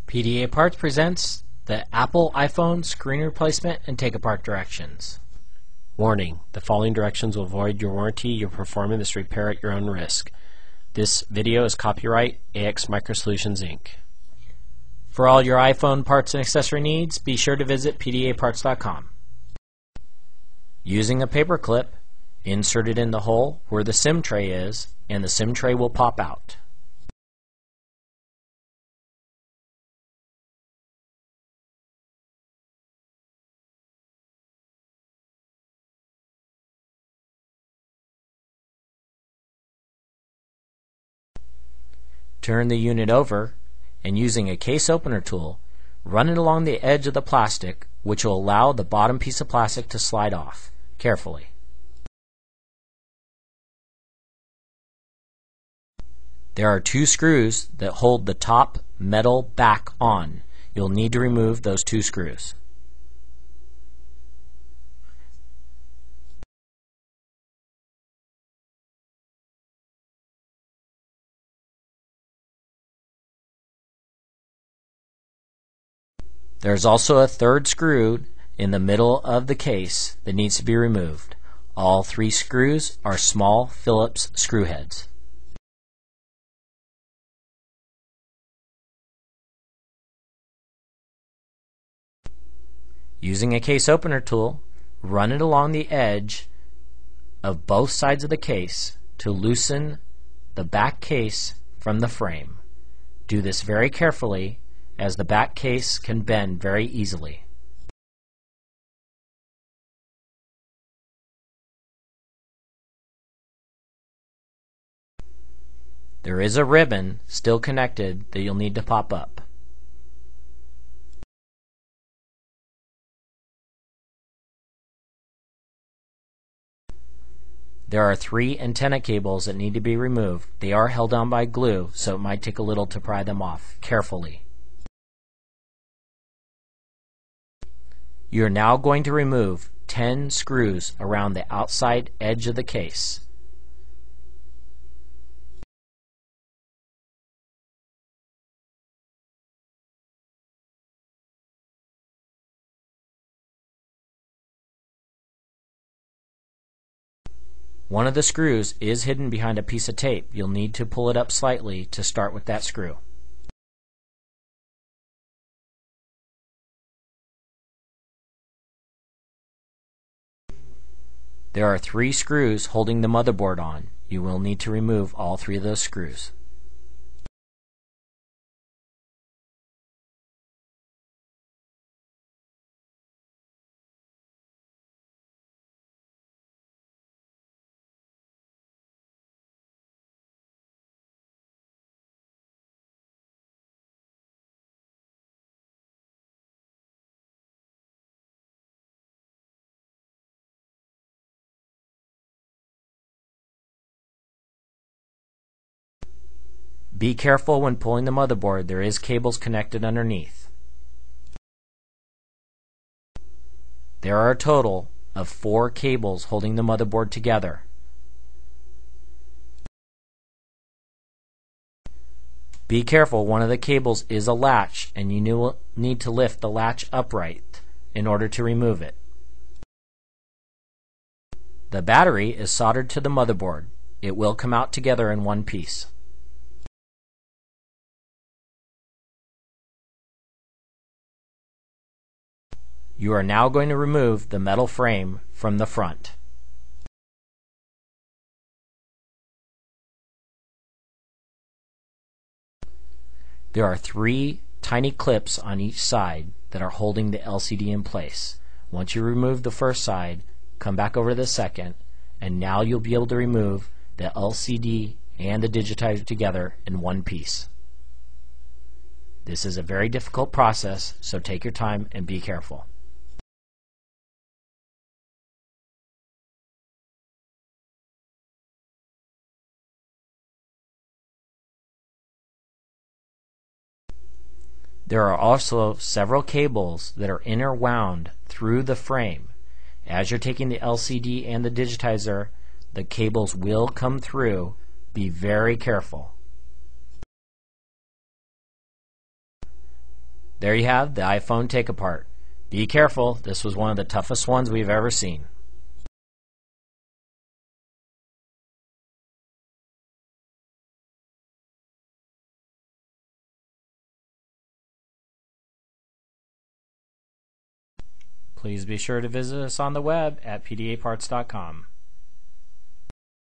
PDA Parts presents the Apple iPhone screen replacement and take-apart directions. Warning: the following directions will void your warranty. You're performing this repair at your own risk. This video is copyright AX Microsolutions Inc. For all your iPhone parts and accessory needs, be sure to visit pdaparts.com. Using a paper clip, insert it in the hole where the SIM tray is, and the SIM tray will pop out. Turn the unit over, and using a case opener tool, run it along the edge of the plastic, which will allow the bottom piece of plastic to slide off, carefully. There are two screws that hold the top metal back on. You'll need to remove those two screws. There's also a third screw in the middle of the case that needs to be removed. All three screws are small Phillips screw heads. Using a case opener tool, run it along the edge of both sides of the case to loosen the back case from the frame. Do this very carefully, as the back case can bend very easily. There is a ribbon still connected that you'll need to pop up. There are three antenna cables that need to be removed. They are held on by glue, so it might take a little to pry them off carefully. You're now going to remove 10 screws around the outside edge of the case. One of the screws is hidden behind a piece of tape. You'll need to pull it up slightly to start with that screw. There are three screws holding the motherboard on. You will need to remove all three of those screws. Be careful when pulling the motherboard. There is cables connected underneath. There are a total of 4 cables holding the motherboard together. Be careful, one of the cables is a latch, and you need to lift the latch upright in order to remove it. The battery is soldered to the motherboard. It will come out together in one piece. You are now going to remove the metal frame from the front. There are 3 tiny clips on each side that are holding the LCD in place. Once you remove the first side, come back over to the second, and now you'll be able to remove the LCD and the digitizer together in one piece. This is a very difficult process, so take your time and be careful. There are also several cables that are interwound through the frame. As you're taking the LCD and the digitizer, the cables will come through. Be very careful. There you have the iPhone take apart. Be careful, this was one of the toughest ones we've ever seen. Please be sure to visit us on the web at pdaparts.com.